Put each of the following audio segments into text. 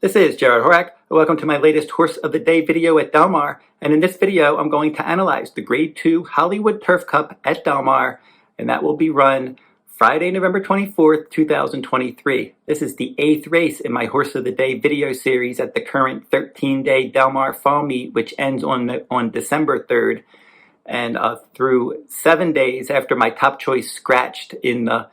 This is Jarrod Horak. Welcome to my latest Horse of the Day video at Del Mar. And in this video, I'm going to analyze the Grade 2 Hollywood Turf Cup at Del Mar, and that will be run Friday, November 24th, 2023. This is the 8th race in my Horse of the Day video series at the current 13-day Del Mar Fall Meet, which ends on December 3rd. And through 7 days after my top choice scratched in the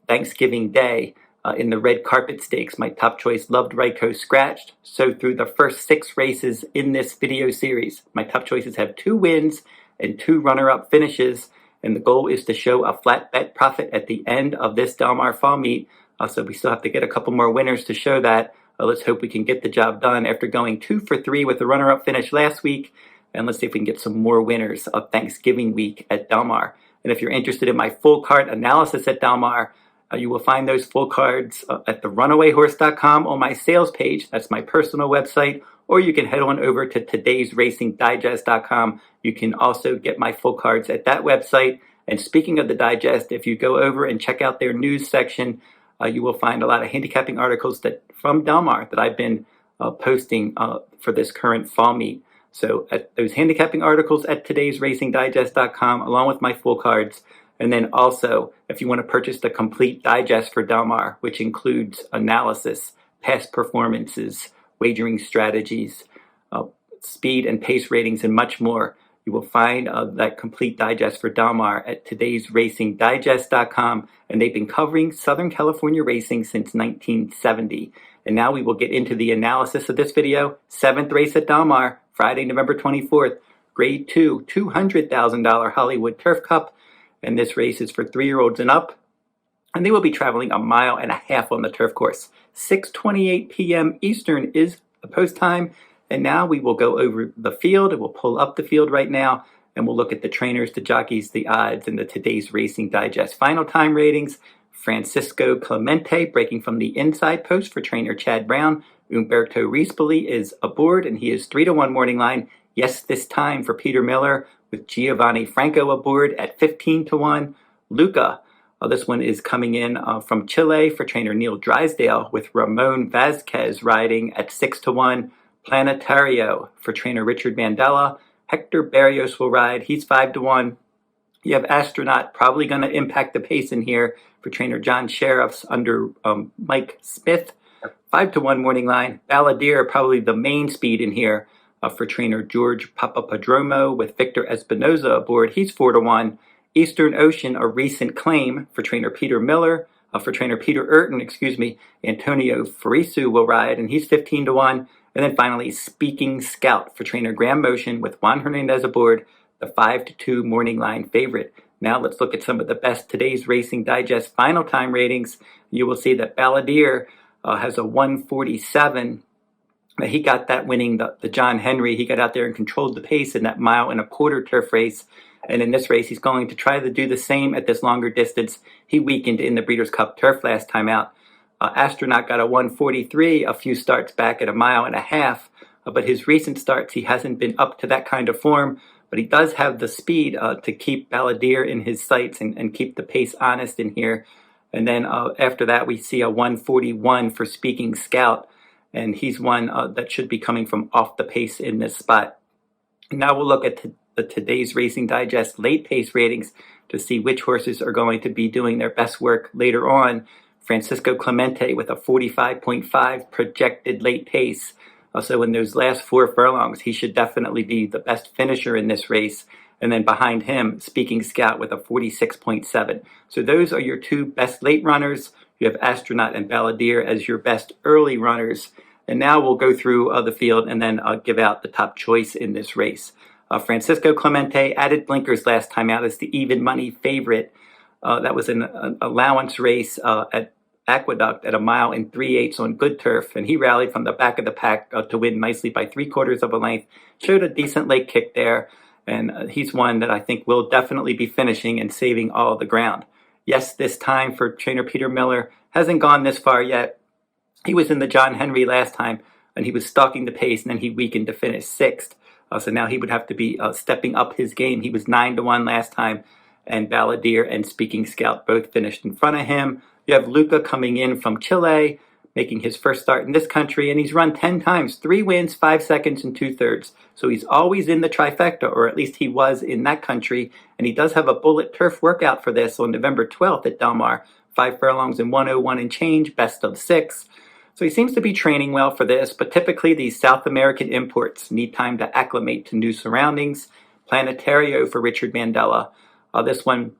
Thanksgiving Day, in the red carpet stakes, my top choice Loved Ryko scratched. So through the first 6 races in this video series, my top choices have 2 wins and 2 runner-up finishes. And the goal is to show a flat bet profit at the end of this Del Mar Fall Meet. So we still have to get a couple more winners to show that. Let's hope we can get the job done after going 2 for 3 with the runner-up finish last week. And let's see if we can get some more winners of Thanksgiving week at Del Mar. And if you're interested in my full card analysis at Del Mar, you will find those full cards at the runawayhorse.com on my sales page. That's my personal website. Or you can head on over to todaysracingdigest.com. You can also get my full cards at that website. And speaking of the digest, if you go over and check out their news section, you will find a lot of handicapping articles from Del Mar that I've been posting for this current fall meet. So at those handicapping articles at todaysracingdigest.com, along with my full cards. And then also, if you want to purchase the complete digest for Del Mar, which includes analysis, past performances, wagering strategies, speed and pace ratings, and much more, you will find that complete digest for Del Mar at todaysracingdigest.com. And they've been covering Southern California racing since 1970. And now we will get into the analysis of this video. 7th race at Del Mar, Friday, November 24th, Grade 2, $200,000 Hollywood Turf Cup. And this race is for 3-year-olds and up. And they will be traveling 1.5 miles on the turf course. 6:28 p.m. Eastern is the post time. And now we will go over the field. We'll pull up the field right now. And we'll look at the trainers, the jockeys, the odds, and the Today's Racing Digest final time ratings. Francesco Clemente breaking from the inside post for trainer Chad Brown. Umberto Rispoli is aboard, and he is 3-1 morning line. Yes, this time for Peter Miller, with Giovanni Franco aboard at 15-1. Lukka, this one is coming in from Chile for trainer Neil Drysdale, with Ramon Vazquez riding at 6-1. Planetario for trainer Richard Mandela. Hector Barrios will ride. He's 5-1. You have Astronaut, probably going to impact the pace in here for trainer John Sheriffs under Mike Smith. 5-1 morning line. Balladeer, probably the main speed in here for trainer George Papapadromo, with Victor Espinoza aboard. He's 4-1. Eastern Ocean, a recent claim for trainer Peter Miller. For trainer Peter Urton, Antonio Farisu will ride, and he's 15-1. And then finally, Speaking Scout for trainer Graham Motion, with Juan Hernandez aboard, the 5-2 morning line favorite. Now let's look at some of the best Today's Racing Digest final time ratings. You will see that Balladeer has a 1:47. He got that winning the John Henry. He got out there and controlled the pace in that 1.25 mile turf race. And in this race, he's going to try to do the same at this longer distance. He weakened in the Breeders' Cup Turf last time out. Astronaut got a 1:43 a few starts back at 1.5 miles. But his recent starts, he hasn't been up to that kind of form. But he does have the speed to keep Balladeer in his sights and keep the pace honest in here. And then after that, we see a 1:41 for Speaking Scout. And he's one that should be coming from off the pace in this spot. Now we'll look at the Today's Racing Digest late pace ratings to see which horses are going to be doing their best work later on. Francesco Clemente with a 45.5 projected late pace. So in those last 4 furlongs, he should definitely be the best finisher in this race. And then behind him, Speaking Scout with a 46.7. So those are your 2 best late runners. You have Astronaut and Balladeer as your best early runners. And now we'll go through the field and then give out the top choice in this race. Francisco Clemente added blinkers last time out as the even money favorite. That was an allowance race at Aqueduct at 1 3/8 on good turf. And he rallied from the back of the pack to win nicely by 3/4 of a length. Showed a decent leg kick there. And he's one that I think will definitely be finishing and saving all of the ground. Yes, this time for trainer Peter Miller hasn't gone this far yet. He was in the John Henry last time, and he was stalking the pace, and then he weakened to finish 6th. So now he would have to be stepping up his game. He was 9-1 last time, and Balladeer and Speaking Scout both finished in front of him. You have Lukka coming in from Chile, making his first start in this country, and he's run 10 times, 3 wins, 5 seconds, and 2/3. So he's always in the trifecta, or at least he was in that country, and he does have a bullet turf workout for this on November 12th at Del Mar, 5 furlongs and 101 and change, best of 6. So he seems to be training well for this, but typically these South American imports need time to acclimate to new surroundings. Planetario for Richard Mandela. This one,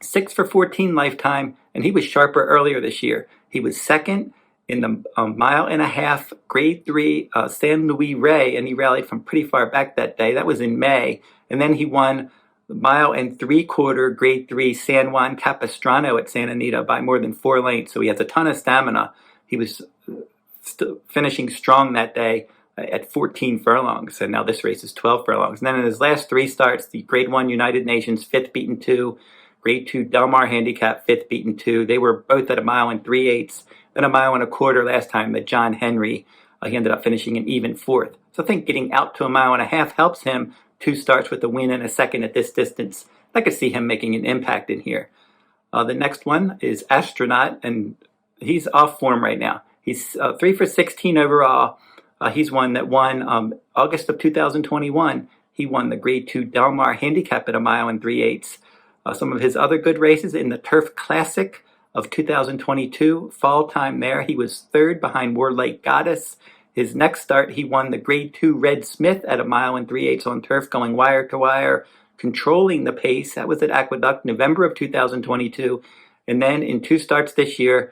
6 for 14 lifetime, and he was sharper earlier this year. He was second in the mile and a half grade 3 San Luis Rey, and he rallied from pretty far back that day. That was in May. And then he won the mile and 3/4 grade 3 San Juan Capistrano at Santa Anita by more than 4 lengths. So he has a ton of stamina. He was finishing strong that day at 14 furlongs, and now this race is 12 furlongs. And then in his last 3 starts, the Grade 1 United Nations, 5th beaten 2, Grade 2 Del Mar Handicap, 5th beaten 2. They were both at a mile and 3/8, then a mile and a quarter last time at John Henry. He ended up finishing an even 4th. So I think getting out to a mile and a half helps him. 2 starts with a win and a second at this distance. I could see him making an impact in here. The next one is Astronaut, and he's off form right now. He's 3 for 16 overall. He's one that won August of 2021. He won the Grade 2 Del Mar Handicap at a mile and 3/8. Some of his other good races in the Turf Classic of 2022, fall time there, he was 3rd behind Warlake Goddess. His next start, he won the Grade 2 Red Smith at a mile and 3/8 on turf, going wire to wire, controlling the pace. That was at Aqueduct, November of 2022. And then in 2 starts this year,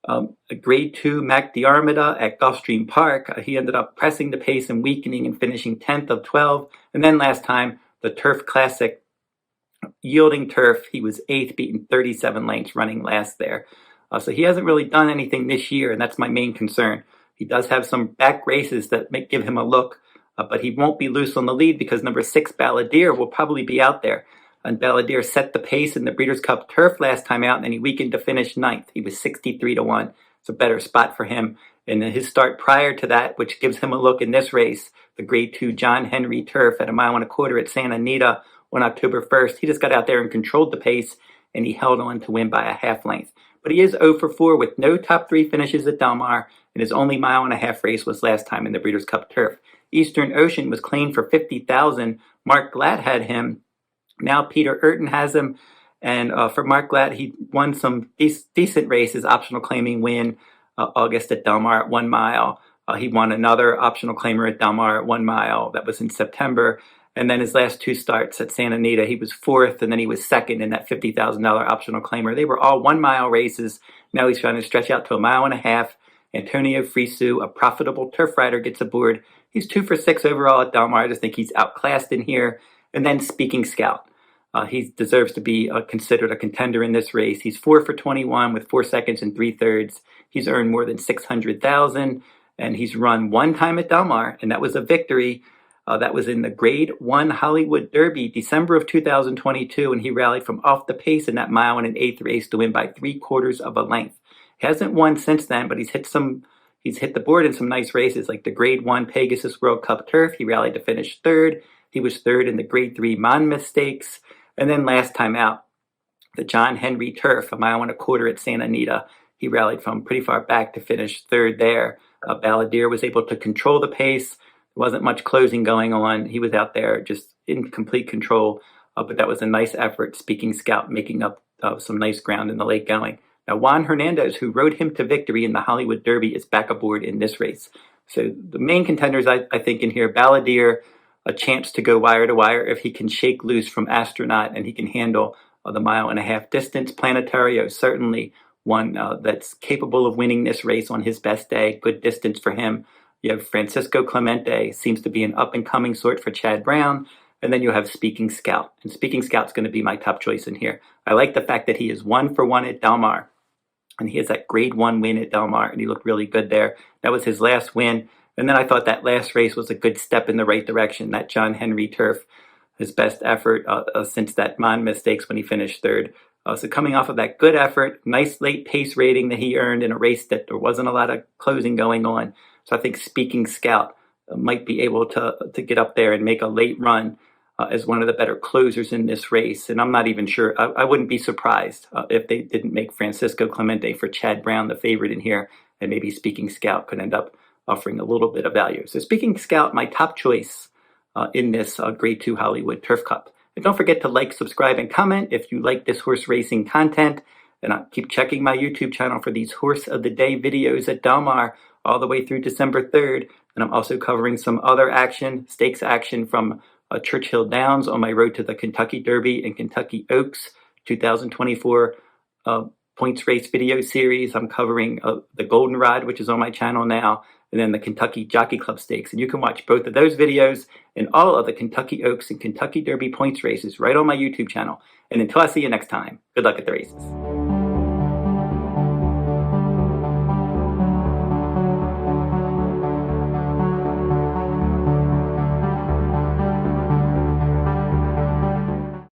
a Grade 2 Mac Diarmida at Gulfstream Park. He ended up pressing the pace and weakening and finishing 10th of 12. And then last time, the Turf Classic, yielding turf, he was 8th, beaten 37 lengths, running last there. So he hasn't really done anything this year, and that's my main concern. He does have some back races that may give him a look, but he won't be loose on the lead because number 6, Balladeer, will probably be out there. And Balladeer set the pace in the Breeders' Cup Turf last time out, and he weakened to finish 9th. He was 63-1. It's a better spot for him. And his start prior to that, which gives him a look in this race, the Grade 2 John Henry Turf at a mile and a quarter at Santa Anita on October 1st. He just got out there and controlled the pace, and he held on to win by a half length. But he is 0 for 4 with no top 3 finishes at Del Mar, and his only mile and a half race was last time in the Breeders' Cup Turf. Eastern Ocean was claimed for $50,000. Mark Glatt had him. Now Peter Urton has him, and for Mark Glatt, he won some decent races, optional claiming win August at Del Mar at 1 mile. He won another optional claimer at Del Mar at 1 mile. That was in September. And then his last 2 starts at Santa Anita, he was 4th, and then he was 2nd in that $50,000 optional claimer. They were all 1 mile races. Now he's trying to stretch out to a mile and a half. Antonio Frisu, a profitable turf rider, gets aboard. He's 2 for 6 overall at Del Mar. I just think he's outclassed in here. And then Speaking Scout. He deserves to be considered a contender in this race. He's 4 for 21 with 4 seconds and 3/3. He's earned more than $600,000, and he's run 1 time at Del Mar, and that was a victory. That was in the Grade 1 Hollywood Derby, December of 2022, and he rallied from off the pace in that mile and an 1/8 race to win by 3/4 of a length. He hasn't won since then, but he's hit the board in some nice races, like the Grade 1 Pegasus World Cup Turf. He rallied to finish 3rd. He was 3rd in the Grade 3 Monmouth Stakes. And then last time out, the John Henry Turf, a mile and a quarter at Santa Anita. He rallied from pretty far back to finish 3rd there. Balladeer was able to control the pace. There wasn't much closing going on. He was out there just in complete control. But that was a nice effort, Speaking Scout, making up some nice ground in the late going. Now, Juan Hernandez, who rode him to victory in the Hollywood Derby, is back aboard in this race. So the main contenders, I think, in here, Balladeer, a chance to go wire to wire if he can shake loose from Astronaut and he can handle the mile and a half distance. Planetario, certainly one that's capable of winning this race on his best day. Good distance for him. You have Francesco Clemente, seems to be an up-and-coming sort for Chad Brown. And then you have Speaking Scout. And Speaking Scout's going to be my top choice in here. I like the fact that he is 1 for 1 at Del Mar. And he has that Grade 1 win at Del Mar, and he looked really good there. That was his last win. And then I thought that last race was a good step in the right direction. That John Henry Turf, his best effort since that Monmouth Stakes when he finished 3rd. So coming off of that good effort, nice late pace rating that he earned in a race that there wasn't a lot of closing going on. So I think Speaking Scout might be able to get up there and make a late run as one of the better closers in this race. And I'm not even sure, I wouldn't be surprised if they didn't make Francisco Clemente for Chad Brown the favorite in here. and maybe Speaking Scout could end up offering a little bit of value. So Speaking Scout, my top choice in this Grade 2 Hollywood Turf Cup. And don't forget to like, subscribe, and comment if you like this horse racing content. And I'll keep checking my YouTube channel for these Horse of the Day videos at Del Mar all the way through December 3rd. And I'm also covering some other action, stakes action from Churchill Downs on my road to the Kentucky Derby and Kentucky Oaks 2024 points race video series. I'm covering the Goldenrod, which is on my channel now, and then the Kentucky Jockey Club Stakes. And you can watch both of those videos and all of the Kentucky Oaks and Kentucky Derby points races right on my YouTube channel. And until I see you next time, good luck at the races.